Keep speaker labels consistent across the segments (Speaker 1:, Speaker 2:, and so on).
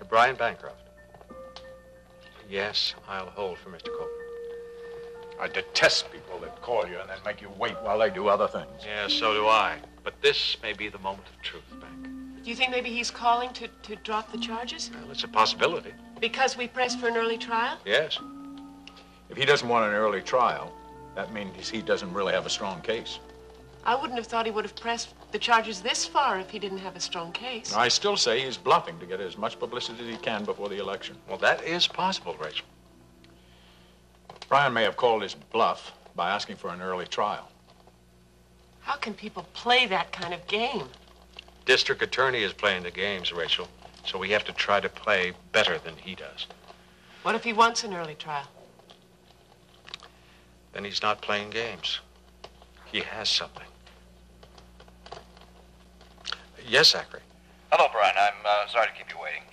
Speaker 1: Brian Bancroft. Yes, I'll hold for Mr. Copeland.
Speaker 2: I detest people that call you and then make you wait while they do other things.
Speaker 1: Yeah, so do I. But this may be the moment of truth, Bank.
Speaker 3: Do you think maybe he's calling to drop the charges?
Speaker 1: Well, it's a possibility.
Speaker 3: Because we pressed for an early trial?
Speaker 1: Yes.
Speaker 2: If he doesn't want an early trial, that means he doesn't really have a strong case.
Speaker 3: I wouldn't have thought he would have pressed the charges this far if he didn't have a strong case.
Speaker 2: I still say he's bluffing to get as much publicity as he can before the election.
Speaker 1: Well, that is possible, Rachel.
Speaker 2: Brian may have called his bluff by asking for an early trial.
Speaker 3: How can people play that kind of game?
Speaker 1: District attorney is playing the games, Rachel, so we have to try to play better than he does.
Speaker 3: What if he wants an early trial?
Speaker 1: Then he's not playing games. He has something. Yes, Zachary.
Speaker 4: Hello, Brian. I'm sorry to keep you waiting.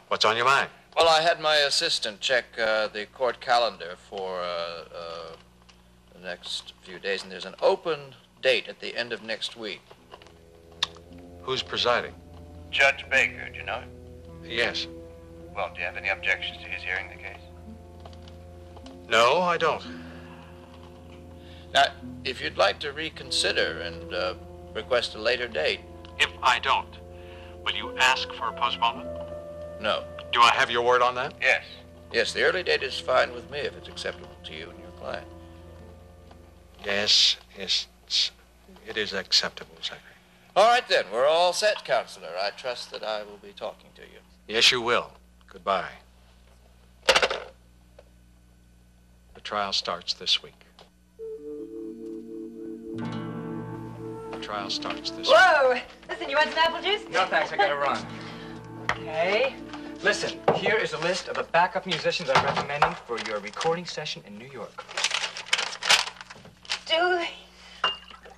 Speaker 1: What's on your mind?
Speaker 4: Well, I had my assistant check the court calendar for the next few days, and there's an open date at the end of next week.
Speaker 1: Who's presiding?
Speaker 4: Judge Baker, do you know him?
Speaker 1: Yes.
Speaker 4: Well, do you have any objections to his hearing the case?
Speaker 1: No, I don't.
Speaker 4: Now, if you'd like to reconsider and request a later date.
Speaker 1: If I don't, will you ask for a postponement?
Speaker 4: No.
Speaker 1: Do I have your word on that?
Speaker 4: Yes. Yes, the early date is fine with me if it's acceptable to you and your client.
Speaker 1: Yes, it is acceptable, Zachary.
Speaker 4: All right, then. We're all set, Counselor. I trust that I will be talking to you.
Speaker 1: Yes, you will. Goodbye. The trial starts this week. The trial starts this week.
Speaker 5: Whoa! Listen, you want some apple juice?
Speaker 6: No, thanks. I gotta run.
Speaker 5: Okay.
Speaker 6: Listen, here is a list of the backup musicians I'm recommending for your recording session in New York.
Speaker 5: Dude,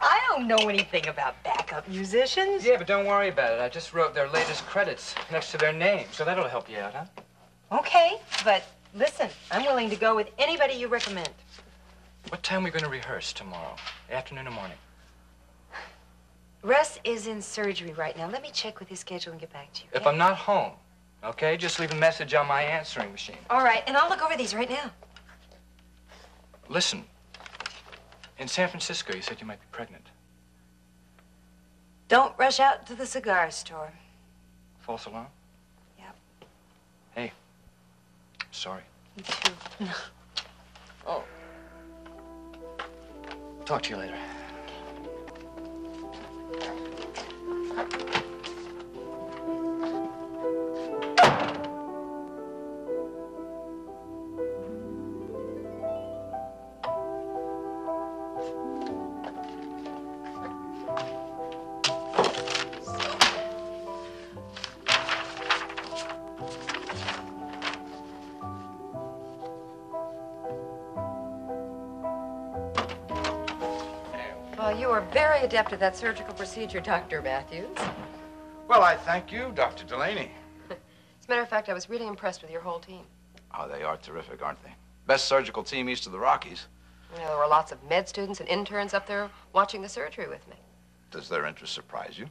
Speaker 5: I don't know anything about backup musicians.
Speaker 6: Yeah, but don't worry about it. I just wrote their latest credits next to their name, so that'll help you out, huh?
Speaker 5: Okay, but listen, I'm willing to go with anybody you recommend.
Speaker 6: What time are we going to rehearse tomorrow? Afternoon or morning?
Speaker 5: Russ is in surgery right now. Let me check with his schedule and get back to you.
Speaker 6: If I'm not home, okay? Just leave a message on my answering machine.
Speaker 5: All right, and I'll look over these right now.
Speaker 6: Listen, in San Francisco, you said you might be pregnant.
Speaker 5: Don't rush out to the cigar store.
Speaker 6: False alarm?
Speaker 5: Yep.
Speaker 6: Hey, sorry.
Speaker 5: Me too. No.
Speaker 6: Oh. Talk to you later.
Speaker 7: Well, you are very adept at that surgical procedure, Dr. Matthews.
Speaker 2: Well, I thank you, Dr. Delaney.
Speaker 7: As a matter of fact, I was really impressed with your whole team.
Speaker 8: Oh, they are terrific, aren't they? Best surgical team east of the Rockies.
Speaker 7: You know, there were lots of med students and interns up there watching the surgery with me.
Speaker 8: Does their interest surprise you?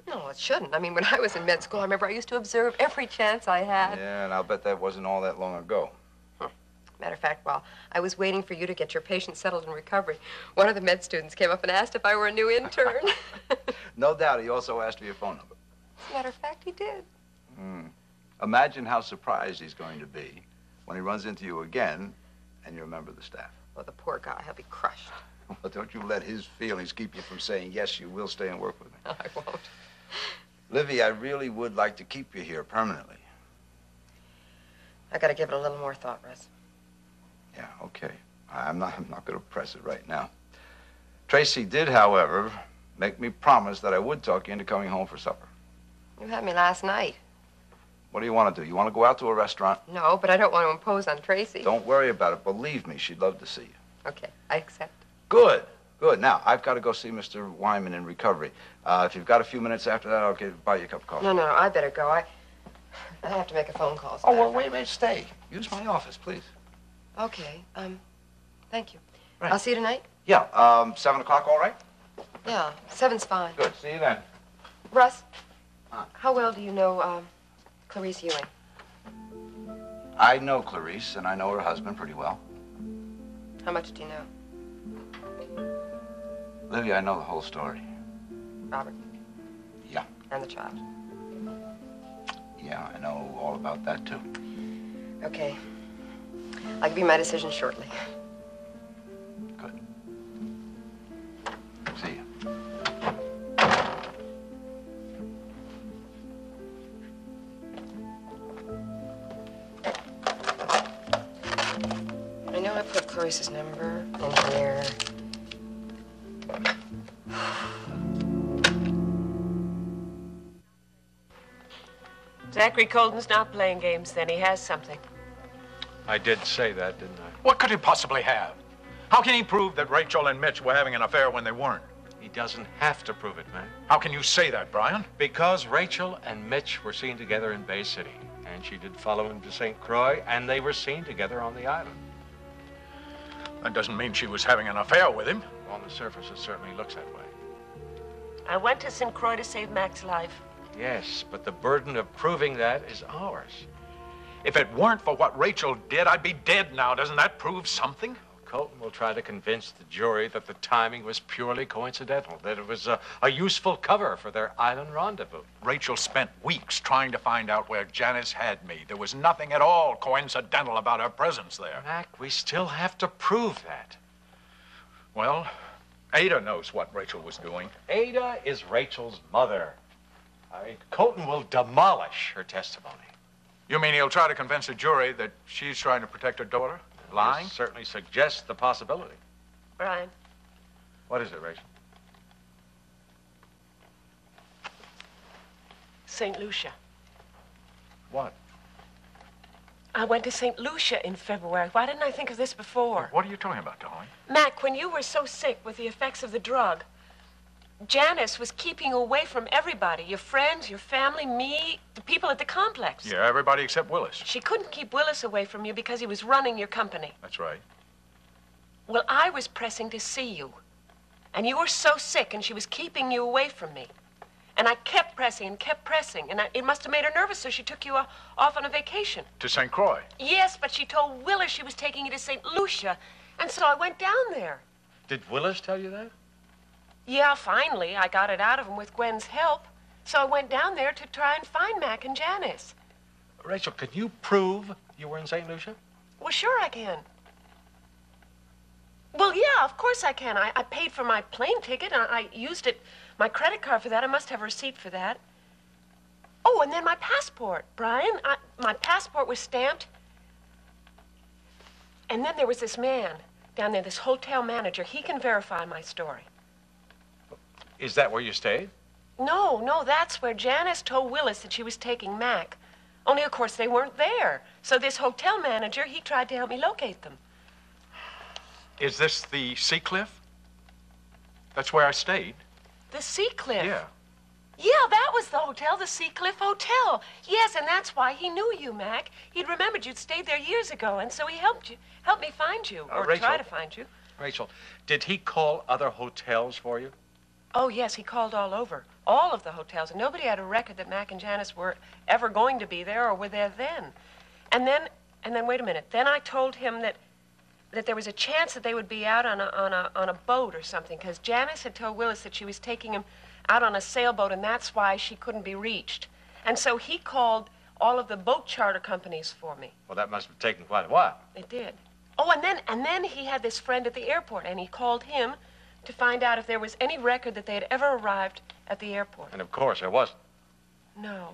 Speaker 7: No, it shouldn't. I mean, when I was in med school, I remember I used to observe every chance I had.
Speaker 8: Yeah, and I'll bet that wasn't all that long ago.
Speaker 7: Matter of fact, while I was waiting for you to get your patient settled in recovery, one of the med students came up and asked if I were a new intern.
Speaker 8: No doubt he also asked for your phone number.
Speaker 7: As a matter of fact, he did.
Speaker 8: Imagine how surprised he's going to be when he runs into you again and you're a member of the staff.
Speaker 7: Well, the poor guy, he'll be crushed.
Speaker 8: Well, don't you let his feelings keep you from saying, yes, you will stay and work with me.
Speaker 7: No, I won't.
Speaker 8: Livy, I really would like to keep you here permanently.
Speaker 7: I gotta give it a little more thought, Russ.
Speaker 8: Yeah, okay. I'm not going to press it right now. Tracy did, however, make me promise that I would talk you into coming home for supper.
Speaker 7: You had me last night.
Speaker 8: What do you want to do? You want to go out to a restaurant?
Speaker 7: No, but I don't want to impose on Tracy.
Speaker 8: Don't worry about it. Believe me, she'd love to see you.
Speaker 7: Okay, I accept.
Speaker 8: Good, good. Now, I've got to go see Mr. Wyman in recovery. If you've got a few minutes after that, I'll buy you a cup of coffee.
Speaker 7: No, I better go. I have to make a phone call.
Speaker 8: Oh, well, wait, stay. Use my office, please.
Speaker 7: Okay, thank you.
Speaker 8: Right.
Speaker 7: I'll see you tonight?
Speaker 8: Yeah, 7 o'clock, all right?
Speaker 7: Yeah, 7's fine.
Speaker 8: Good, see you then.
Speaker 7: Russ, how well do you know, Clarice Ewing?
Speaker 8: I know Clarice, and I know her husband pretty well.
Speaker 7: How much do you know?
Speaker 8: Livy, I know the whole story.
Speaker 7: Robert?
Speaker 8: Yeah.
Speaker 7: And the child?
Speaker 8: Yeah, I know all about that, too.
Speaker 7: Okay. I'll give you my decision shortly.
Speaker 8: Good. See you.
Speaker 7: I know I put Clarice's number in here.
Speaker 3: Zachary Colden's not playing games, then. He has something.
Speaker 1: I did say that, didn't I?
Speaker 2: What could he possibly have? How can he prove that Rachel and Mitch were having an affair when they weren't?
Speaker 1: He doesn't have to prove it, man.
Speaker 2: How can you say that, Brian?
Speaker 1: Because Rachel and Mitch were seen together in Bay City, and she did follow him to St. Croix, and they were seen together on the island.
Speaker 2: That doesn't mean she was having an affair with him.
Speaker 1: On the surface, it certainly looks that way.
Speaker 3: I went to St. Croix to save Mac's life.
Speaker 1: Yes, but the burden of proving that is ours.
Speaker 2: If it weren't for what Rachel did, I'd be dead now. Doesn't that prove something?
Speaker 1: Colton will try to convince the jury that the timing was purely coincidental, that it was a useful cover for their island rendezvous.
Speaker 2: Rachel spent weeks trying to find out where Janice had me. There was nothing at all coincidental about her presence there.
Speaker 1: Mac, we still have to prove that.
Speaker 2: Well, Ada knows what Rachel was doing.
Speaker 1: Ada is Rachel's mother. Colton will demolish her testimony.
Speaker 2: You mean he'll try to convince the jury that she's trying to protect her daughter? Lying?
Speaker 1: This certainly suggests the possibility.
Speaker 3: Brian.
Speaker 1: What is it, Rachel?
Speaker 3: St. Lucia.
Speaker 1: What?
Speaker 3: I went to St. Lucia in February. Why didn't I think of this before?
Speaker 2: What are you talking about, darling?
Speaker 3: Mac, when you were so sick with the effects of the drug, Janice was keeping you away from everybody. Your friends, your family, me, the people at the complex.
Speaker 2: Yeah, everybody except Willis.
Speaker 3: She couldn't keep Willis away from you because he was running your company.
Speaker 2: That's right.
Speaker 3: Well, I was pressing to see you. And you were so sick, and she was keeping you away from me. And I kept pressing and kept pressing. And it must have made her nervous, so she took you off on a vacation.
Speaker 2: To St. Croix?
Speaker 3: Yes, but she told Willis she was taking you to St. Lucia. And so I went down there.
Speaker 1: Did Willis tell you that?
Speaker 3: Yeah, finally, I got it out of him with Gwen's help. So I went down there to try and find Mac and Janice.
Speaker 1: Rachel, can you prove you were in St. Lucia?
Speaker 3: Well, sure I can. Well, yeah, of course I can. I paid for my plane ticket, and I used my credit card for that. I must have a receipt for that. Oh, and then my passport, Brian. My passport was stamped. And then there was this man down there, this hotel manager. He can verify my story.
Speaker 1: Is that where you stayed?
Speaker 3: No, that's where Janice told Willis that she was taking Mac. Only, of course, they weren't there. So this hotel manager, he tried to help me locate them.
Speaker 2: Is this the Sea Cliff? That's where I stayed.
Speaker 3: The Sea Cliff?
Speaker 2: Yeah.
Speaker 3: Yeah, that was the hotel, the Sea Cliff Hotel. Yes, and that's why he knew you, Mac. He'd remembered you'd stayed there years ago, and so he helped me find you, or
Speaker 1: Rachel,
Speaker 3: try to find you.
Speaker 1: Rachel, did he call other hotels for you?
Speaker 3: Oh, yes, he called all over. All of the hotels, and nobody had a record that Mac and Janice were ever going to be there or were there then. And then, wait a minute. Then I told him that there was a chance that they would be out on a boat or something, because Janice had told Willis that she was taking him out on a sailboat, and that's why she couldn't be reached. And so he called all of the boat charter companies for me.
Speaker 1: Well, that must have taken quite a while.
Speaker 3: It did. Oh, and then he had this friend at the airport, and he called him to find out if there was any record that they had ever arrived at the airport.
Speaker 1: And of course there wasn't.
Speaker 3: No.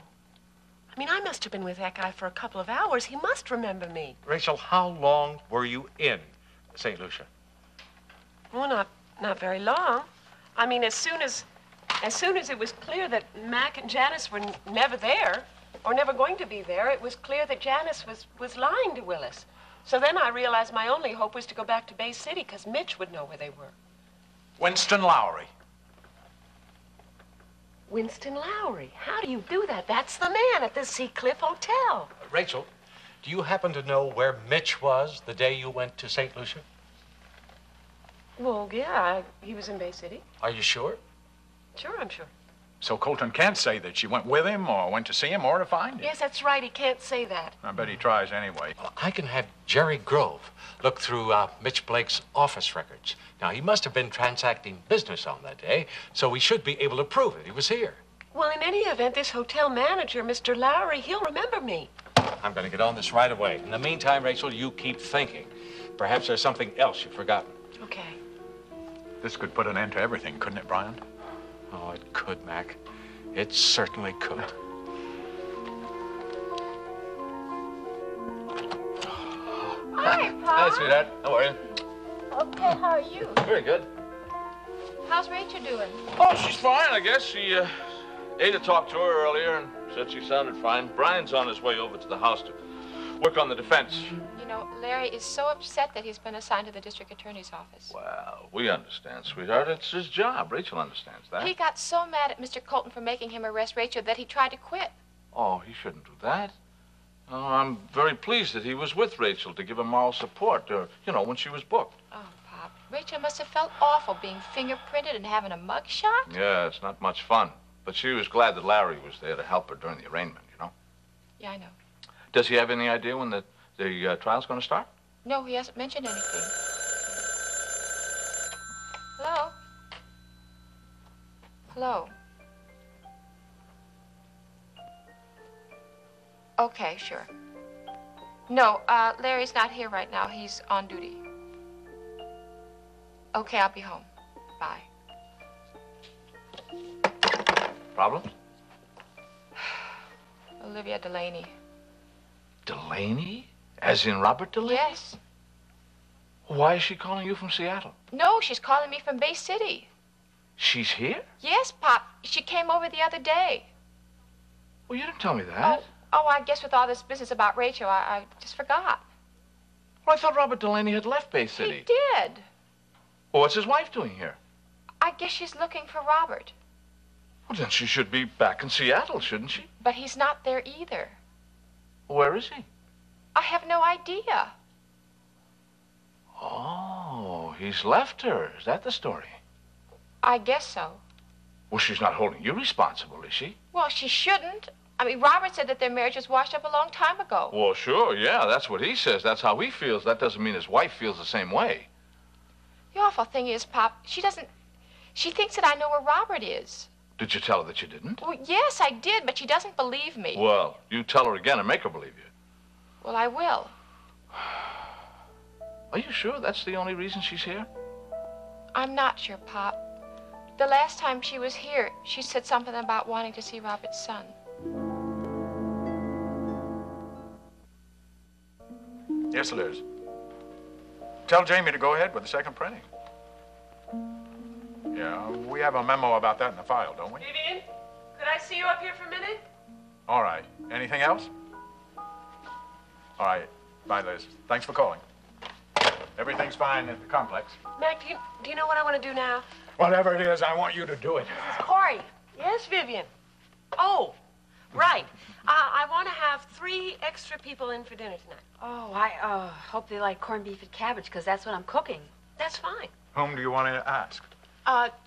Speaker 3: I mean, I must have been with that guy for a couple of hours. He must remember me.
Speaker 1: Rachel, how long were you in St. Lucia?
Speaker 3: Well, not very long. I mean, as soon as it was clear that Mac and Janice were never there, or never going to be there, it was clear that Janice was lying to Willis. So then I realized my only hope was to go back to Bay City, because Mitch would know where they were.
Speaker 2: Winston Lowry.
Speaker 3: Winston Lowry? How do you do that? That's the man at the Sea Cliff Hotel.
Speaker 1: Rachel, do you happen to know where Mitch was the day you went to St. Lucia?
Speaker 3: Well, yeah, he was in Bay City.
Speaker 1: Are you sure?
Speaker 3: Sure, I'm sure.
Speaker 2: So Colton can't say that she went with him or went to see him or to find him.
Speaker 3: Yes, that's right. He can't say that.
Speaker 2: I bet he tries anyway.
Speaker 1: Well, I can have Jerry Grove look through Mitch Blake's office records. Now, he must have been transacting business on that day, so we should be able to prove it. He was here.
Speaker 3: Well, in any event, this hotel manager, Mr. Lowry, he'll remember me.
Speaker 1: I'm going to get on this right away. In the meantime, Rachel, you keep thinking. Perhaps there's something else you've forgotten.
Speaker 3: Okay.
Speaker 2: This could put an end to everything, couldn't it, Brian?
Speaker 1: Oh, it could, Mac. It certainly could.
Speaker 9: Hi, Pop.
Speaker 10: Hi, sweetheart. How are you?
Speaker 9: Okay, how are you?
Speaker 10: Very good.
Speaker 9: How's Rachel doing?
Speaker 10: Oh, she's fine, I guess. Ada talked to her earlier and said she sounded fine. Brian's on his way over to the house to work on the defense.
Speaker 9: You know, Larry is so upset that he's been assigned to the district attorney's office.
Speaker 10: Well, we understand, sweetheart. It's his job. Rachel understands that.
Speaker 9: He got so mad at Mr. Colton for making him arrest Rachel that he tried to quit.
Speaker 10: Oh, he shouldn't do that. Oh, I'm very pleased that he was with Rachel to give her moral support, when she was booked.
Speaker 9: Oh, Pop. Rachel must have felt awful being fingerprinted and having a mug shot.
Speaker 10: Yeah, it's not much fun. But she was glad that Larry was there to help her during the arraignment, you know?
Speaker 9: Yeah, I know.
Speaker 10: Does he have any idea when the trial's going to start?
Speaker 9: No, he hasn't mentioned anything. Hello? Hello? Okay, sure. No, Larry's not here right now. He's on duty. Okay, I'll be home. Bye.
Speaker 10: Problems?
Speaker 9: Olivia Delaney.
Speaker 10: Delaney? As in Robert Delaney?
Speaker 9: Yes.
Speaker 10: Why is she calling you from Seattle?
Speaker 9: No, she's calling me from Bay City.
Speaker 10: She's here?
Speaker 9: Yes, Pop. She came over the other day.
Speaker 10: Well, you didn't tell me that.
Speaker 9: Oh, I guess with all this business about Rachel, I just forgot.
Speaker 10: Well, I thought Robert Delaney had left Bay City.
Speaker 9: He did.
Speaker 10: Well, what's his wife doing here?
Speaker 9: I guess she's looking for Robert.
Speaker 10: Well, then she should be back in Seattle, shouldn't she?
Speaker 9: But he's not there either.
Speaker 10: Where is he?
Speaker 9: I have no idea.
Speaker 10: Oh, he's left her. Is that the story?
Speaker 9: I guess so.
Speaker 10: Well, she's not holding you responsible, is she?
Speaker 9: Well, she shouldn't. I mean, Robert said that their marriage was washed up a long time ago.
Speaker 10: Well, sure, yeah, that's what he says. That's how he feels. That doesn't mean his wife feels the same way.
Speaker 9: The awful thing is, Pop, she thinks that I know where Robert is.
Speaker 10: Did you tell her that you didn't?
Speaker 9: Well, yes, I did, but she doesn't believe me.
Speaker 10: Well, you tell her again and make her believe you.
Speaker 9: Well, I will.
Speaker 10: Are you sure that's the only reason she's here?
Speaker 9: I'm not sure, Pop. The last time she was here, she said something about wanting to see Robert's son.
Speaker 2: Yes, Liz. Tell Jamie to go ahead with the second printing. Yeah, we have a memo about that in the file, don't we?
Speaker 3: Vivian, could I see you up here for a minute?
Speaker 2: All right. Anything else? All right. Bye, Liz. Thanks for calling. Everything's fine at the complex.
Speaker 3: Mac, do you know what I want to do now?
Speaker 2: Whatever it is, I want you to do it.
Speaker 3: Corey. Yes, Vivian. Oh, right. I want to have 3 extra people in for dinner tonight.
Speaker 5: Oh, I hope they like corned beef and cabbage, because that's what I'm cooking.
Speaker 3: That's fine.
Speaker 2: Whom do you want to ask?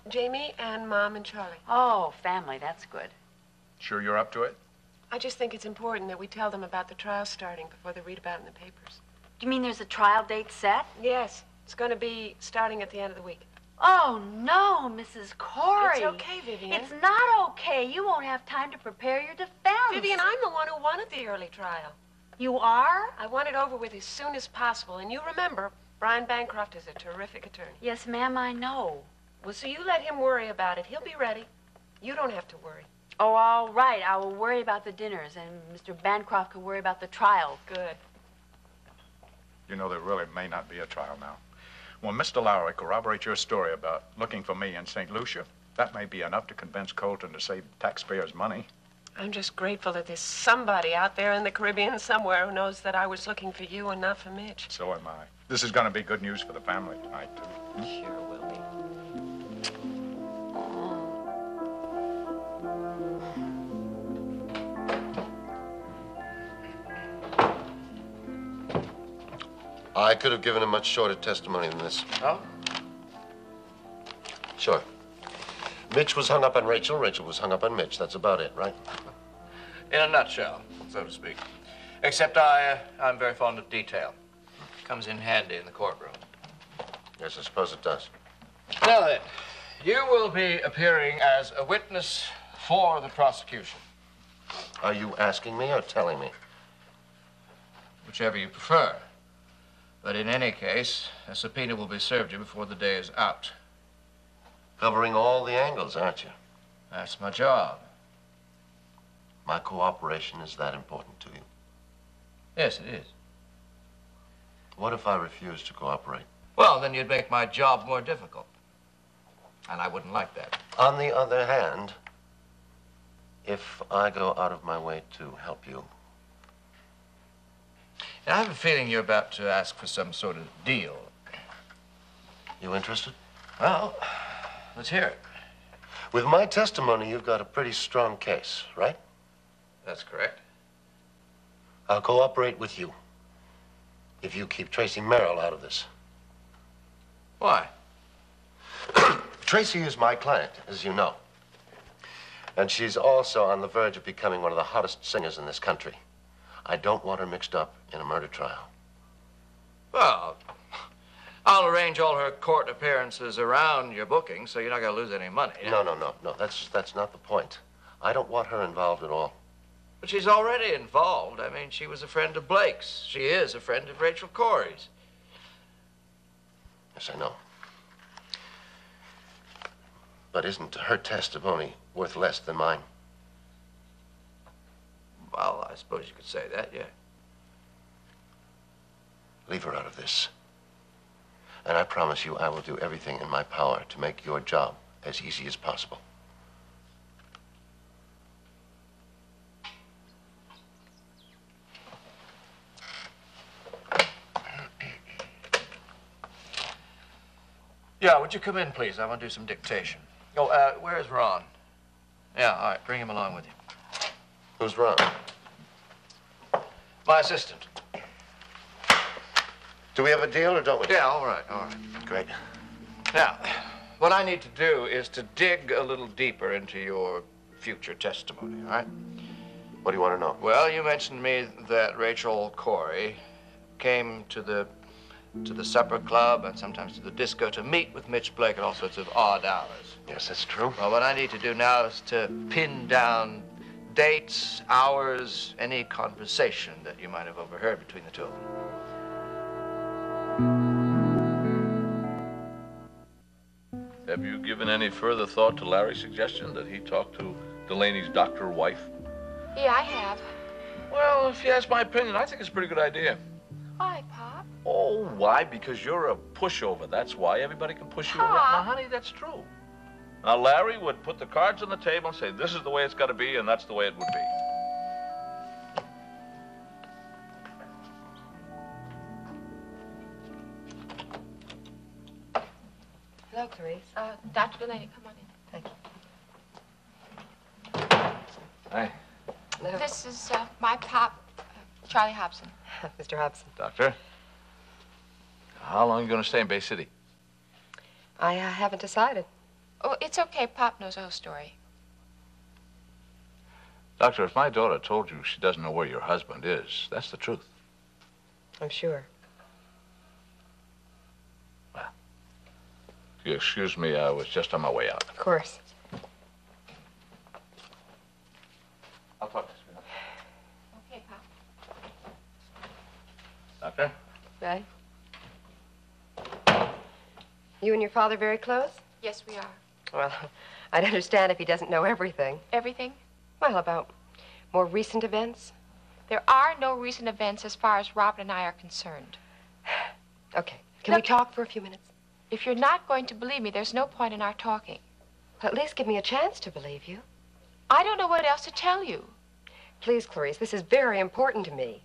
Speaker 3: Jamie and Mom and Charlie.
Speaker 5: Oh, family, that's good.
Speaker 2: Sure you're up to it?
Speaker 3: I just think it's important that we tell them about the trial starting before they read about it in the papers.
Speaker 5: Do you mean there's a trial date set?
Speaker 3: Yes. It's going to be starting at the end of the week.
Speaker 5: Oh, no, Mrs. Corey.
Speaker 3: It's okay, Vivian.
Speaker 5: It's not okay. You won't have time to prepare your defense.
Speaker 3: Vivian, I'm the one who wanted the early trial.
Speaker 5: You are?
Speaker 3: I want it over with as soon as possible. And you remember, Brian Bancroft is a terrific attorney.
Speaker 5: Yes, ma'am, I know.
Speaker 3: Well, so you let him worry about it. He'll be ready. You don't have to worry.
Speaker 5: Oh, all right. I will worry about the dinners, and Mr. Bancroft can worry about the trial.
Speaker 3: Good.
Speaker 2: You know, there really may not be a trial now. When Mr. Lowry corroborates your story about looking for me in St. Lucia, that may be enough to convince Colton to save taxpayers' money.
Speaker 3: I'm just grateful that there's somebody out there in the Caribbean somewhere who knows that I was looking for you and not for Mitch.
Speaker 2: So am I. This is going to be good news for the family tonight, too.
Speaker 3: Sure will be.
Speaker 11: I could have given a much shorter testimony than this.
Speaker 10: Oh?
Speaker 11: Sure. Mitch was hung up on Rachel. Rachel was hung up on Mitch. That's about it, right?
Speaker 4: In a nutshell, so to speak. Except I'm very fond of detail. Comes in handy in the courtroom.
Speaker 11: Yes, I suppose it does.
Speaker 4: Now then, you will be appearing as a witness for the prosecution.
Speaker 11: Are you asking me or telling me?
Speaker 4: Whichever you prefer. But in any case, a subpoena will be served you before the day is out.
Speaker 11: Covering all the angles, aren't you?
Speaker 4: That's my job.
Speaker 11: My cooperation is that important to you?
Speaker 4: Yes, it is.
Speaker 11: What if I refuse to cooperate?
Speaker 4: Well, then you'd make my job more difficult. And I wouldn't like that.
Speaker 11: On the other hand, if I go out of my way to help you.
Speaker 4: Now, I have a feeling you're about to ask for some sort of deal.
Speaker 11: You interested?
Speaker 4: Well, let's hear it.
Speaker 11: With my testimony, you've got a pretty strong case, right?
Speaker 4: That's correct.
Speaker 11: I'll cooperate with you if you keep Tracy Merrill out of this.
Speaker 4: Why?
Speaker 11: Tracy is my client, as you know. And she's also on the verge of becoming one of the hottest singers in this country. I don't want her mixed up in a murder trial.
Speaker 4: Well, I'll arrange all her court appearances around your booking, so you're not going to lose any money.
Speaker 11: No. That's not the point. I don't want her involved at all.
Speaker 4: But she's already involved. I mean, she was a friend of Blake's. She is a friend of Rachel Corey's.
Speaker 11: Yes, I know. But isn't her testimony worth less than mine?
Speaker 4: Well, I suppose you could say that, yeah.
Speaker 11: Leave her out of this. And I promise you I will do everything in my power to make your job as easy as possible.
Speaker 4: Yeah, would you come in, please? I want to do some dictation. Oh, where is Ron? Yeah, all right, bring him along with you.
Speaker 11: Who's Ron?
Speaker 4: My assistant.
Speaker 11: Do we have a deal or don't we?
Speaker 4: Yeah, all right.
Speaker 11: Great.
Speaker 4: Now, what I need to do is to dig a little deeper into your future testimony, all right?
Speaker 11: What do you want to know?
Speaker 4: Well, you mentioned to me that Rachel Corey came to the supper club and sometimes to the disco to meet with Mitch Blake at all sorts of odd hours.
Speaker 11: Yes, that's true.
Speaker 4: Well, what I need to do now is to pin down dates, hours, any conversation that you might have overheard between the two of them.
Speaker 10: Have you given any further thought to Larry's suggestion that he talk to Delaney's doctor wife?
Speaker 9: Yeah, I have.
Speaker 10: Well, if you ask my opinion, I think it's a pretty good idea.
Speaker 9: Why, Pop?
Speaker 10: Oh, why? Because you're a pushover. That's why. Everybody can push you around. Now, honey, that's true. Now, Larry would put the cards on the table and say, this is the way it's got to be, and that's the way it would be.
Speaker 7: Hello, Clarice.
Speaker 9: Dr. Delaney, come on in.
Speaker 7: Thank you.
Speaker 10: Hi.
Speaker 7: Hello.
Speaker 9: This is my pop, Charlie Hobson.
Speaker 7: Mr. Hobson.
Speaker 10: Doctor, how long are you going to stay in Bay City?
Speaker 7: I haven't decided.
Speaker 9: Oh, it's okay. Pop knows the whole story.
Speaker 10: Doctor, if my daughter told you she doesn't know where your husband is, that's the truth.
Speaker 7: I'm sure.
Speaker 10: Well, if you excuse me, I was just on my way out.
Speaker 7: Of course.
Speaker 10: I'll talk to you.
Speaker 9: Okay, Pop.
Speaker 10: Doctor?
Speaker 7: Right? You and your father very close?
Speaker 9: Yes, we are.
Speaker 7: Well, I'd understand if he doesn't know everything.
Speaker 9: Everything?
Speaker 7: Well, about more recent events?
Speaker 9: There are no recent events as far as Robert and I are concerned.
Speaker 7: Okay. Can we talk for a few minutes?
Speaker 9: If you're not going to believe me, there's no point in our talking.
Speaker 7: Well, at least give me a chance to believe you.
Speaker 9: I don't know what else to tell you.
Speaker 7: Please, Clarice, this is very important to me.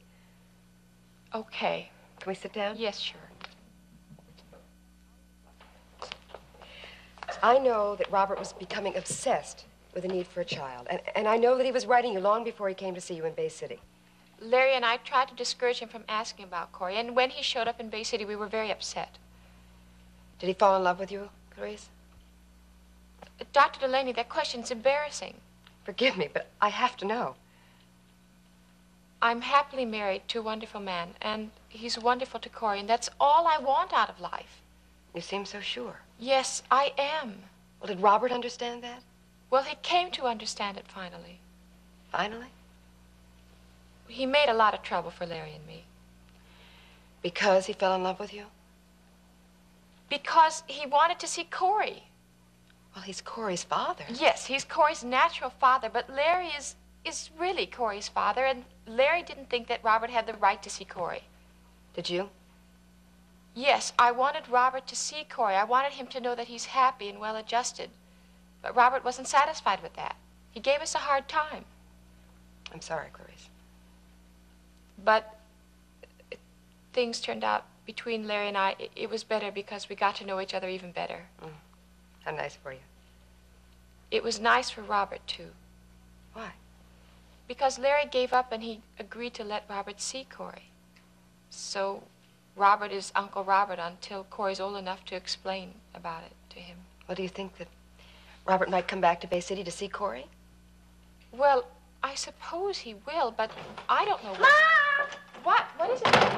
Speaker 9: Okay.
Speaker 7: Can we sit down?
Speaker 9: Yes, sure.
Speaker 7: I know that Robert was becoming obsessed with the need for a child. And I know that he was writing you long before he came to see you in Bay City.
Speaker 9: Larry and I tried to discourage him from asking about Corey, and when he showed up in Bay City, we were very upset.
Speaker 7: Did he fall in love with you, Clarice?
Speaker 9: Dr. Delaney, that question's embarrassing.
Speaker 7: Forgive me, but I have to know.
Speaker 9: I'm happily married to a wonderful man, and he's wonderful to Corey, and that's all I want out of life.
Speaker 7: You seem so sure.
Speaker 9: Yes, I am.
Speaker 7: Well, did Robert understand that?
Speaker 9: Well, he came to understand it finally.
Speaker 7: Finally?
Speaker 9: He made a lot of trouble for Larry and me.
Speaker 7: Because he fell in love with you?
Speaker 9: Because he wanted to see Corey.
Speaker 7: Well, he's Corey's father.
Speaker 9: Yes, he's Corey's natural father, but Larry is really Corey's father, and Larry didn't think that Robert had the right to see Corey.
Speaker 7: Did you?
Speaker 9: Yes, I wanted Robert to see Corey. I wanted him to know that he's happy and well-adjusted. But Robert wasn't satisfied with that. He gave us a hard time.
Speaker 7: I'm sorry, Clarice.
Speaker 9: But things turned out between Larry and I, it was better because we got to know each other even better.
Speaker 7: How nice for you.
Speaker 9: It was nice for Robert, too.
Speaker 7: Why?
Speaker 9: Because Larry gave up and he agreed to let Robert see Corey. So Robert is Uncle Robert until Corey's old enough to explain about it to him.
Speaker 7: Well, do you think that Robert might come back to Bay City to see Corey?
Speaker 9: Well, I suppose he will, but I don't know.
Speaker 12: Mom!
Speaker 9: What? What is it?
Speaker 12: I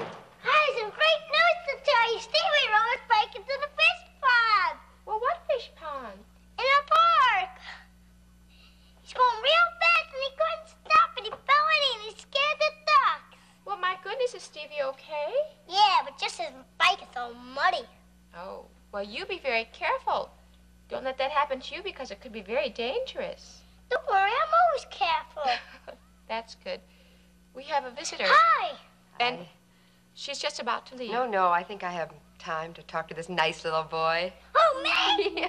Speaker 12: have some great news to tell you. Stevie Roll's breaking to the fish pond.
Speaker 9: Well, what fish pond?
Speaker 12: In the park. He's going real fast and he couldn't stop and he fell in and he scared the ducks.
Speaker 9: Well, my goodness, is Stevie okay?
Speaker 12: Yeah, but just his bike is so muddy.
Speaker 9: Oh, well, you be very careful. Don't let that happen to you because it could be very dangerous.
Speaker 12: Don't worry, I'm always careful.
Speaker 9: That's good. We have a visitor.
Speaker 12: Hi.
Speaker 9: And she's just about to leave.
Speaker 7: No, I think I have time to talk to this nice little boy.
Speaker 12: Oh, me?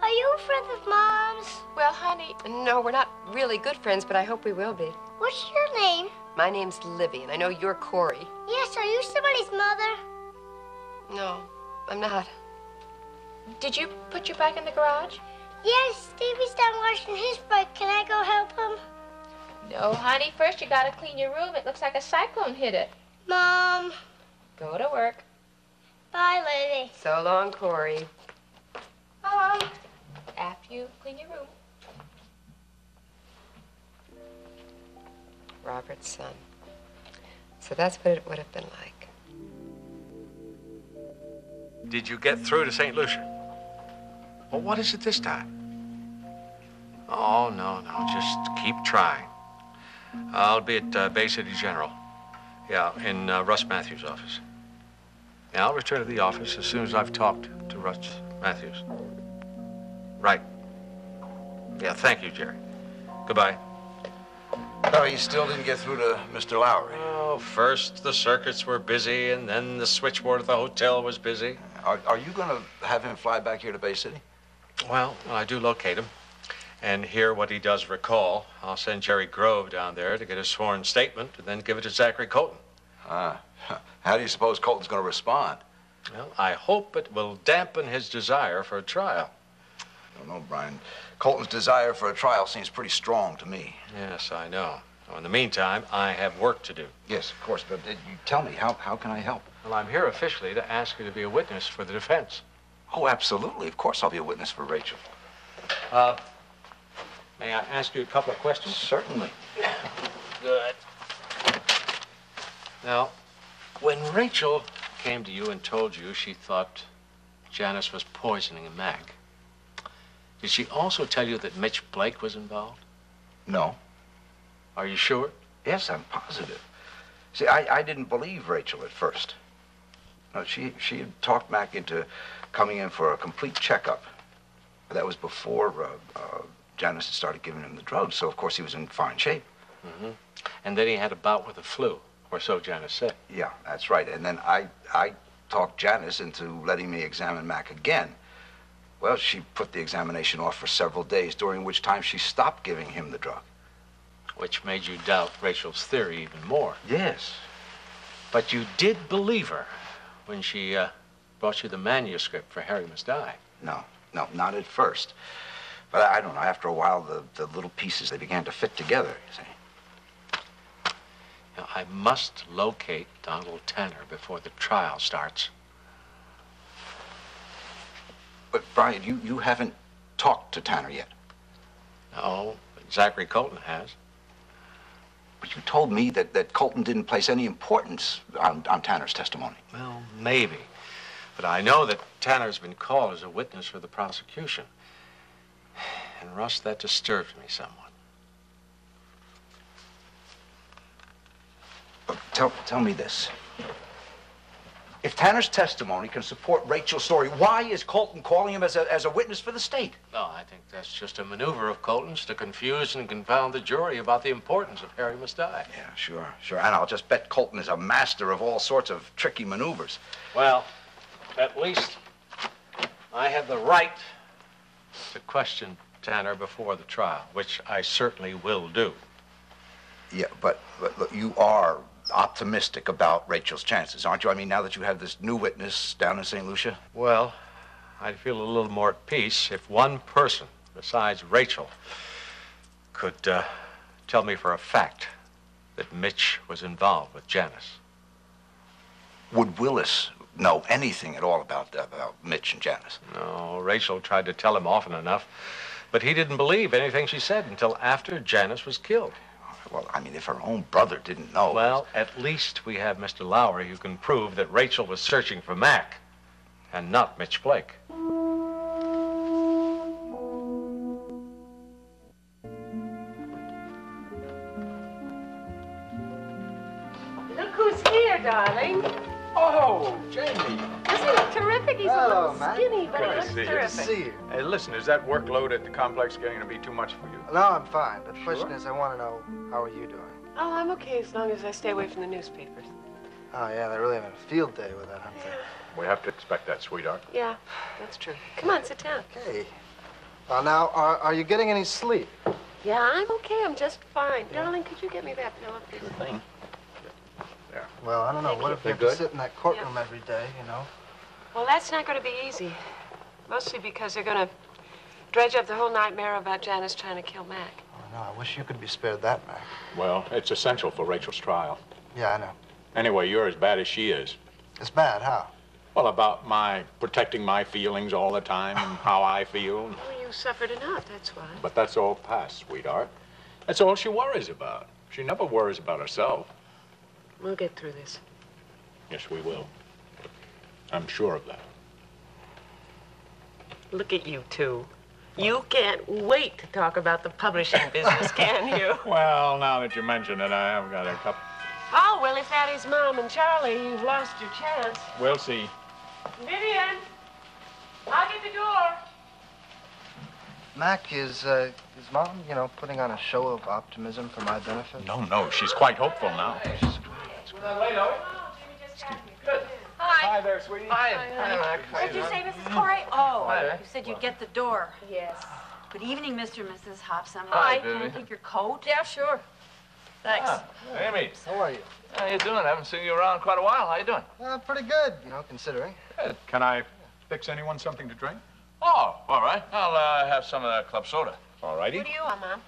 Speaker 12: Are you friends with Mom's?
Speaker 9: Well, honey...
Speaker 7: No, we're not really good friends, but I hope we will be.
Speaker 12: What's your name?
Speaker 7: My name's Livy, and I know you're Corey.
Speaker 12: Yes, are you somebody's mother?
Speaker 7: No, I'm not.
Speaker 9: Did you put your bike in the garage?
Speaker 12: Yes, Stevie's done washing his bike. Can I go help him?
Speaker 9: No, honey. First, you gotta clean your room. It looks like a cyclone hit it.
Speaker 12: Mom.
Speaker 9: Go to work.
Speaker 12: Bye, Livy.
Speaker 7: So long, Corey.
Speaker 9: After you clean your room.
Speaker 7: Robert's son. So that's what it would have been like.
Speaker 1: Did you get through to St. Lucia? Well, what is it this time? Oh, no, just keep trying. I'll be at Bay City General. Yeah, in Russ Matthews' office. Yeah, I'll return to the office as soon as I've talked to Russ Matthews. Right. Yeah, thank you, Jerry. Goodbye.
Speaker 8: Oh, you still didn't get through to Mr. Lowry?
Speaker 1: Oh, first the circuits were busy, and then the switchboard at the hotel was busy.
Speaker 8: Are you going to have him fly back here to Bay City?
Speaker 1: Well, when I do locate him and hear what he does recall, I'll send Jerry Grove down there to get a sworn statement and then give it to Zachary Colton.
Speaker 8: How do you suppose Colton's going to respond?
Speaker 1: Well, I hope it will dampen his desire for a trial.
Speaker 8: I don't know, Brian. Colton's desire for a trial seems pretty strong to me.
Speaker 1: Yes, I know. In the meantime, I have work to do.
Speaker 8: Yes, of course, but you tell me, how can I help?
Speaker 1: Well, I'm here officially to ask you to be a witness for the defense.
Speaker 8: Oh, absolutely. Of course I'll be a witness for Rachel.
Speaker 1: May I ask you a couple of questions?
Speaker 8: Certainly.
Speaker 1: Good. Now, when Rachel came to you and told you she thought Janice was poisoning Mac, did she also tell you that Mitch Blake was involved?
Speaker 8: No.
Speaker 1: Are you sure?
Speaker 8: Yes, I'm positive. See, I didn't believe Rachel at first. No, she had talked Mac into coming in for a complete checkup. But that was before Janice had started giving him the drugs, so of course he was in fine shape.
Speaker 1: Mm-hmm. And then he had a bout with the flu, or so Janice said.
Speaker 8: Yeah, that's right. And then I talked Janice into letting me examine Mac again. Well, she put the examination off for several days, during which time she stopped giving him the drug.
Speaker 1: Which made you doubt Rachel's theory even more.
Speaker 8: Yes.
Speaker 1: But you did believe her when she brought you the manuscript for Harry Must Die.
Speaker 8: No, not at first. But I don't know, after a while, the little pieces, they began to fit together, you see.
Speaker 1: Now, I must locate Donald Tanner before the trial starts.
Speaker 8: But, Brian, you haven't talked to Tanner yet.
Speaker 1: No, but Zachary Colton has.
Speaker 8: But you told me that Colton didn't place any importance on Tanner's testimony.
Speaker 1: Well, maybe. But I know that Tanner's been called as a witness for the prosecution. And, Russ, that disturbs me somewhat.
Speaker 8: Tell me this. If Tanner's testimony can support Rachel's story, why is Colton calling him as a witness for the state?
Speaker 1: No, I think that's just a maneuver of Colton's to confuse and confound the jury about the importance of Harry Must Die.
Speaker 8: Yeah, sure. And I'll just bet Colton is a master of all sorts of tricky maneuvers.
Speaker 1: Well, at least I have the right to question Tanner before the trial, which I certainly will do.
Speaker 8: Yeah, but look, you are optimistic about Rachel's chances, aren't you? I mean, now that you have this new witness down in St. Lucia?
Speaker 1: Well, I'd feel a little more at peace if one person besides Rachel could tell me for a fact that Mitch was involved with Janice.
Speaker 8: Would Willis know anything at all about Mitch and Janice?
Speaker 1: No, Rachel tried to tell him often enough, but he didn't believe anything she said until after Janice was killed.
Speaker 8: Well, I mean, if her own brother didn't know...
Speaker 1: Well, at least we have Mr. Lowry who can prove that Rachel was searching for Mac and not Mitch Blake.
Speaker 3: Look who's here, darling.
Speaker 2: Oh, Jamie.
Speaker 3: Doesn't he look terrific? He's a little skinny, but he looks terrific.
Speaker 2: Good to see you. Hey, listen, is that workload at the complex getting to be too much for you?
Speaker 13: No, I'm fine. But the question is, I want to know, how are you doing?
Speaker 3: Oh, I'm okay as long as I stay away from the newspapers.
Speaker 13: Oh, yeah, they're really having a field day with that, aren't they?
Speaker 2: We have to expect that, sweetheart.
Speaker 3: Yeah, that's true. Come on, sit down.
Speaker 13: Okay. Well, now, are you getting any sleep?
Speaker 3: Yeah, I'm okay. I'm just fine. Darling, could you get me that pillow, please?
Speaker 2: Sure thing. Yeah.
Speaker 13: Well, I don't know. What if you have to sit in that courtroom every day, you know?
Speaker 3: Well, that's not going to be easy. Mostly because they're going to dredge up the whole nightmare about Janice trying to kill Mac.
Speaker 13: Oh, no, I wish you could be spared that, Mac.
Speaker 2: Well, it's essential for Rachel's trial.
Speaker 13: Yeah, I know.
Speaker 2: Anyway, you're as bad as she is.
Speaker 13: It's bad? How?
Speaker 2: Well, about my protecting my feelings all the time and how I feel.
Speaker 3: Well, you suffered enough, that's why.
Speaker 2: But that's all past, sweetheart. That's all she worries about. She never worries about herself.
Speaker 3: We'll get through this.
Speaker 2: Yes, we will. I'm sure of that.
Speaker 3: Look at you two. You can't wait to talk about the publishing business, can you?
Speaker 2: Well, now that you mention it, I have got a couple.
Speaker 3: Oh, well, if that is Mom and Charlie, you've lost your chance.
Speaker 2: We'll see.
Speaker 3: Vivian, I'll get the door.
Speaker 13: Mac, is Mom, you know, putting on a show of optimism for my benefit?
Speaker 2: No, she's quite hopeful now.
Speaker 13: Hi there, sweetie.
Speaker 5: Hi, Mac. What did you say, Mrs. Corey? Oh, you said you'd get the door.
Speaker 3: Yes.
Speaker 5: Good evening, Mr. and Mrs. Hobson.
Speaker 6: Hi,
Speaker 5: Can I
Speaker 6: Vivi.
Speaker 5: take your coat?
Speaker 9: Yeah, sure. Thanks.
Speaker 6: Amy.
Speaker 13: How are you?
Speaker 6: How you doing? I haven't seen you around quite a while. How you doing?
Speaker 13: Pretty good, you know, considering.
Speaker 2: Good. Can I fix anyone something to drink?
Speaker 10: Oh, all right. I'll have some of that club soda.
Speaker 2: All righty.
Speaker 3: What do you want, Mom?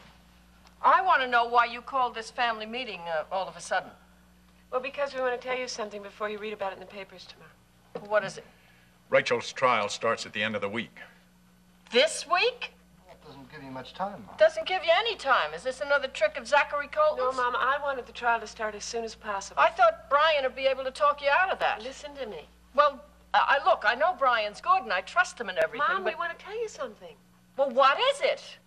Speaker 14: I want to know why you called this family meeting all of a sudden.
Speaker 3: Well, because we want to tell you something before you read about it in the papers tomorrow.
Speaker 14: What is it?
Speaker 2: Rachel's trial starts at the end of the week.
Speaker 14: This week?
Speaker 13: That doesn't give you much time, Mom.
Speaker 14: Doesn't give you any time. Is this another trick of Zachary Colton's?
Speaker 3: No, Mom, I wanted the trial to start as soon as possible.
Speaker 14: I thought Brian would be able to talk you out of that.
Speaker 3: Listen to me.
Speaker 14: Well, look, I know Brian's good and I trust him and everything,
Speaker 3: Mom,
Speaker 14: but...
Speaker 3: we want to tell you something.
Speaker 14: Well, what is it?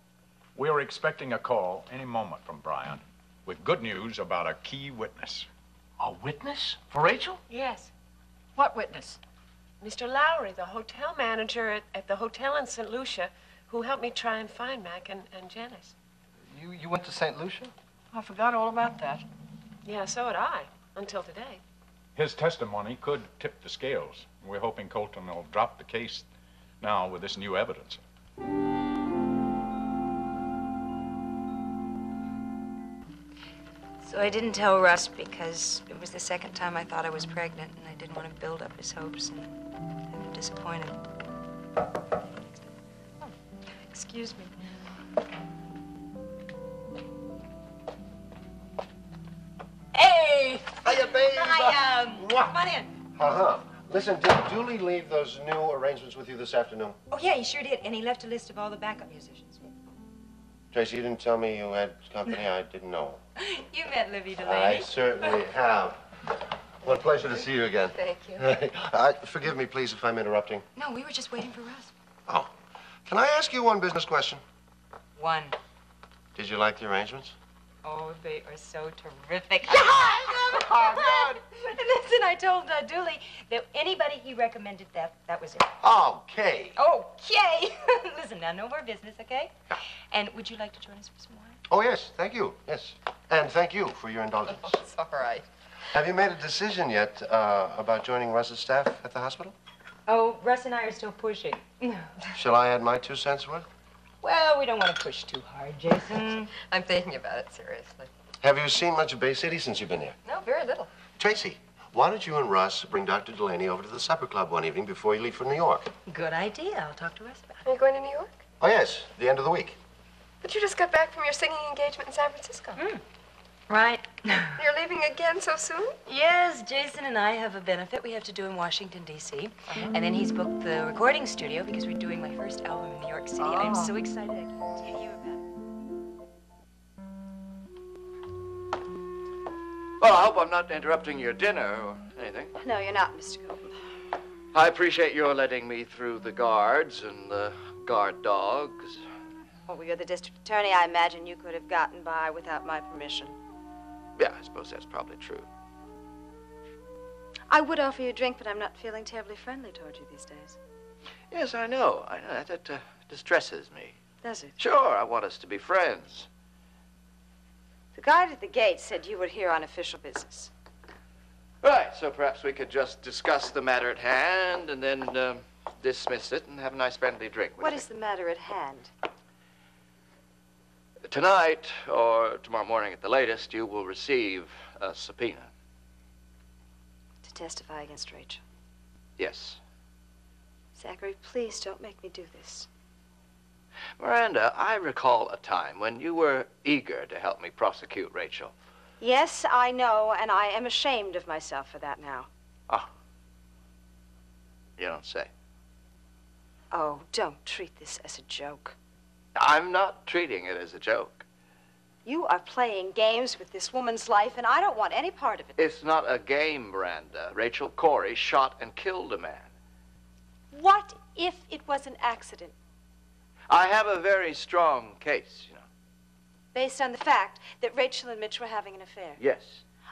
Speaker 2: We're expecting a call any moment from Brian with good news about a key witness.
Speaker 10: A witness? For Rachel?
Speaker 3: Yes.
Speaker 14: What witness?
Speaker 3: Mr. Lowry, the hotel manager at the hotel in St. Lucia, who helped me try and find Mac and Janice.
Speaker 13: You went to St. Lucia?
Speaker 14: I forgot all about that.
Speaker 3: Yeah, so had I, until today.
Speaker 2: His testimony could tip the scales. We're hoping Colton will drop the case now with this new evidence.
Speaker 15: So I didn't tell Russ because it was the second time I thought I was pregnant, and I didn't want to build up his hopes and have him disappointed.
Speaker 14: Oh, excuse me. Hey!
Speaker 13: Hiya, babe.
Speaker 5: Hi, come on in.
Speaker 13: Uh-huh.
Speaker 11: Listen, did Dooley leave those new arrangements with you this afternoon?
Speaker 5: Oh, yeah, he sure did. And he left a list of all the backup musicians.
Speaker 11: Tracy, you didn't tell me you had company. I didn't know.
Speaker 5: You met Livy Delaney.
Speaker 11: I certainly have. What a pleasure to see you again.
Speaker 7: Thank you.
Speaker 11: Forgive me, please, if I'm interrupting.
Speaker 5: No, we were just waiting for Russ.
Speaker 11: Oh. Can I ask you one business question?
Speaker 5: One.
Speaker 11: Did you like the arrangements?
Speaker 5: Oh, they are so terrific.
Speaker 11: Yeah!
Speaker 5: Oh, good. Listen, I told Dooley that anybody he recommended, that was it.
Speaker 11: Okay.
Speaker 5: Okay. Listen, now, no more business, okay?
Speaker 11: Yeah.
Speaker 5: And would you like to join us for some wine?
Speaker 11: Oh, yes, thank you. Yes. And thank you for your indulgence.
Speaker 7: Oh, it's all right.
Speaker 11: Have you made a decision yet about joining Russ's staff at the hospital?
Speaker 5: Oh, Russ and I are still pushing.
Speaker 11: Shall I add my 2 cents worth?
Speaker 5: Well, we don't want to push too hard, Jason.
Speaker 7: I'm thinking about it seriously.
Speaker 11: Have you seen much of Bay City since you've been here?
Speaker 7: No, very little.
Speaker 11: Tracy, why don't you and Russ bring Dr. Delaney over to the supper club one evening before you leave for New York?
Speaker 5: Good idea. I'll talk to Russ about it.
Speaker 7: Are you going to New York?
Speaker 11: Oh, yes, the end of the week.
Speaker 7: But you just got back from your singing engagement in San Francisco.
Speaker 5: Right.
Speaker 7: You're leaving again so soon?
Speaker 5: Yes, Jason and I have a benefit we have to do in Washington, D.C. And then he's booked the recording studio because we're doing my first album in New York City. And I'm so excited I can't tell you about it.
Speaker 4: Well, I hope I'm not interrupting your dinner or anything.
Speaker 16: No, you're not, Mr. Colton.
Speaker 4: I appreciate your letting me through the guards and the guard dogs.
Speaker 16: Well, you're the district attorney. I imagine you could have gotten by without my permission.
Speaker 4: Yeah, I suppose that's probably true.
Speaker 16: I would offer you a drink, but I'm not feeling terribly friendly toward you these days.
Speaker 4: Yes, I know. That distresses me.
Speaker 16: Does it?
Speaker 4: Sure, I want us to be friends.
Speaker 16: The guard at the gate said you were here on official business.
Speaker 4: Right, so perhaps we could just discuss the matter at hand and then dismiss it and have a nice friendly drink.
Speaker 16: What is the matter at hand?
Speaker 4: Tonight, or tomorrow morning at the latest, you will receive a subpoena.
Speaker 16: To testify against Rachel.
Speaker 4: Yes.
Speaker 16: Zachary, please don't make me do this.
Speaker 4: Miranda, I recall a time when you were eager to help me prosecute Rachel.
Speaker 16: Yes, I know, and I am ashamed of myself for that now.
Speaker 4: Ah. You don't say.
Speaker 16: Oh, don't treat this as a joke.
Speaker 4: I'm not treating it as a joke.
Speaker 16: You are playing games with this woman's life, and I don't want any part of it.
Speaker 4: It's not a game, Miranda. Rachel Corey shot and killed a man.
Speaker 16: What if it was an accident?
Speaker 4: I have a very strong case, you know.
Speaker 16: Based on the fact that Rachel and Mitch were having an affair?
Speaker 4: Yes.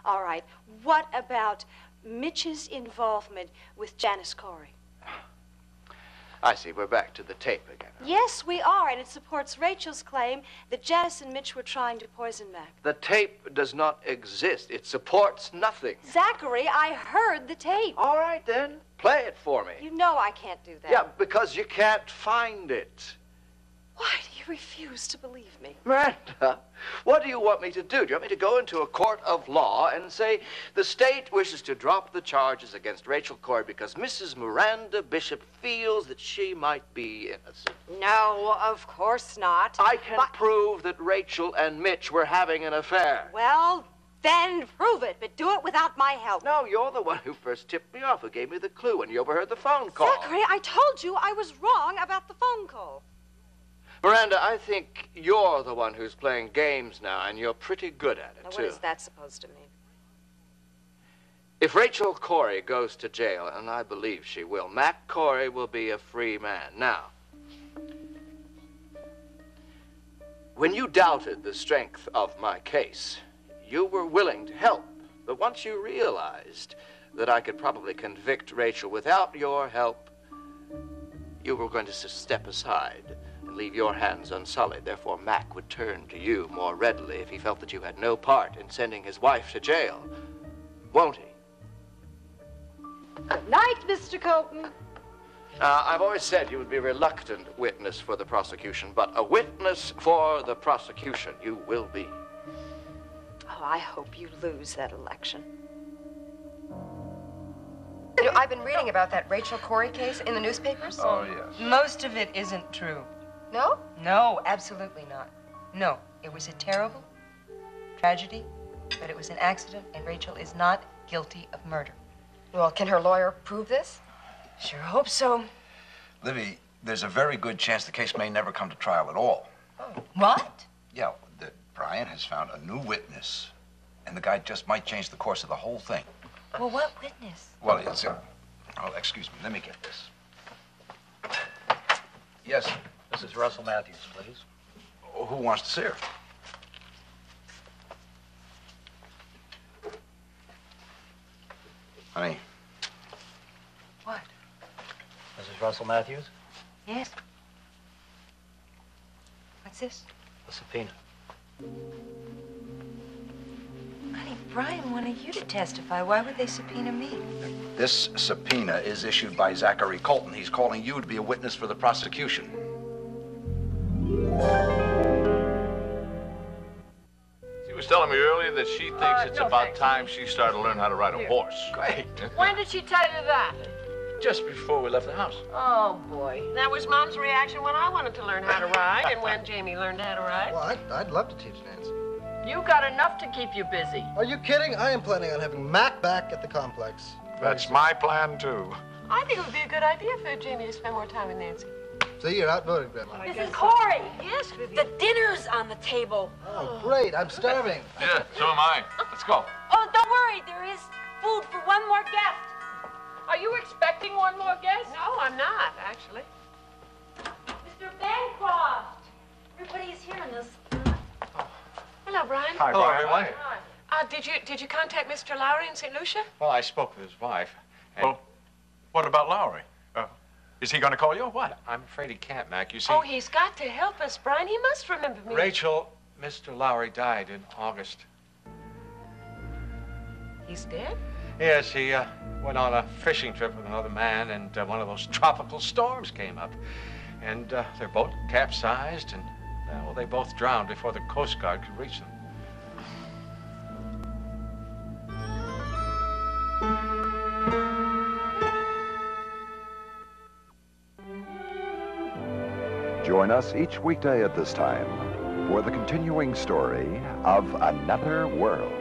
Speaker 16: All right. What about Mitch's involvement with Janice Corey?
Speaker 4: I see. We're back to the tape again.
Speaker 16: Yes, we are, and it supports Rachel's claim that Janice and Mitch were trying to poison Mac.
Speaker 4: The tape does not exist. It supports nothing.
Speaker 16: Zachary, I heard the tape.
Speaker 4: All right, then. Play it for me.
Speaker 16: You know I can't do that.
Speaker 4: Yeah, because you can't find it.
Speaker 16: Why do you refuse to believe me?
Speaker 4: Miranda, what do you want me to do? Do you want me to go into a court of law and say the state wishes to drop the charges against Rachel Corey because Mrs. Miranda Bishop feels that she might be innocent?
Speaker 16: No, of course not.
Speaker 4: I can prove that Rachel and Mitch were having an affair.
Speaker 16: Well, then prove it, but do it without my help.
Speaker 4: No, you're the one who first tipped me off, who gave me the clue when you overheard the phone call.
Speaker 16: Zachary, I told you I was wrong about the phone call.
Speaker 4: Miranda, I think you're the one who's playing games now, and you're pretty good at it,
Speaker 16: Now,
Speaker 4: too.
Speaker 16: what is that supposed to mean?
Speaker 4: If Rachel Corey goes to jail, and I believe she will, Mac Corey will be a free man. Now, when you doubted the strength of my case, you were willing to help. But once you realized that I could probably convict Rachel without your help, you were going to step aside and leave your hands unsullied. Therefore, Mac would turn to you more readily if he felt that you had no part in sending his wife to jail. Won't he?
Speaker 16: Good night, Mr. Colton.
Speaker 4: I've always said you would be a reluctant witness for the prosecution, but a witness for the prosecution you will be.
Speaker 16: Oh, I hope you lose that election.
Speaker 7: You know, I've been reading about that Rachel Corey case in the newspapers.
Speaker 8: Oh, yes.
Speaker 5: Most of it isn't true.
Speaker 7: No?
Speaker 5: No, absolutely not. No, it was a terrible tragedy, but it was an accident, and Rachel is not guilty of murder.
Speaker 7: Well, can her lawyer prove this?
Speaker 5: Sure hope so.
Speaker 8: Livy, there's a very good chance the case may never come to trial at all.
Speaker 5: What?
Speaker 8: Yeah, that Brian has found a new witness, and the guy just might change the course of the whole thing.
Speaker 5: Well, what witness?
Speaker 8: Well, it's oh, excuse me. Let me get this. Yes.
Speaker 17: Mrs. Russell Matthews, please.
Speaker 8: Who wants to see her? Honey.
Speaker 5: What?
Speaker 17: Mrs. Russell Matthews?
Speaker 5: Yes. What's this?
Speaker 17: A subpoena.
Speaker 5: Honey, Brian wanted you to testify. Why would they subpoena me?
Speaker 8: This subpoena is issued by Zachary Colton. He's calling you to be a witness for the prosecution.
Speaker 10: She was telling me earlier that she thinks it's about time she started to learn how to ride a horse.
Speaker 14: Great. When did she tell you that?
Speaker 10: Just before we left the house.
Speaker 14: Oh, boy.
Speaker 3: That was Mom's reaction when I wanted to learn how to ride and when Jamie learned how to ride.
Speaker 13: Well, I'd love to teach Nancy.
Speaker 14: You got enough to keep you busy.
Speaker 13: Are you kidding? I am planning on having Mac back at the complex.
Speaker 2: That's my plan, too.
Speaker 3: I think it would be a good idea for Jamie to spend more time with Nancy.
Speaker 13: See, you're outvoted, Grandma.
Speaker 16: Mrs. Corey!
Speaker 3: Yes, Vivian.
Speaker 16: The dinner's on the table.
Speaker 13: Oh, great. I'm starving.
Speaker 10: Yeah, so am I. Let's go.
Speaker 16: Oh, don't worry. There is food for one more guest.
Speaker 14: Are you expecting one more guest?
Speaker 3: No, I'm not, actually.
Speaker 16: Mr. Bancroft! Everybody is here in this.
Speaker 3: Hello, Brian.
Speaker 1: Hi,
Speaker 3: Hello,
Speaker 1: everyone.
Speaker 3: Did you contact Mr. Lowry in St. Lucia?
Speaker 1: Well, I spoke with his wife. And
Speaker 2: Well, what about Lowry? Is he going to call you or what?
Speaker 1: I'm afraid he can't, Mac. You see,
Speaker 3: Oh, he's got to help us, Brian. He must remember me.
Speaker 1: Rachel, Mr. Lowry died in August.
Speaker 3: He's dead?
Speaker 1: Yes, he went on a fishing trip with another man, and one of those tropical storms came up. And their boat capsized, and well, they both drowned before the Coast Guard could reach them.
Speaker 18: Join us each weekday at this time for the continuing story of Another World.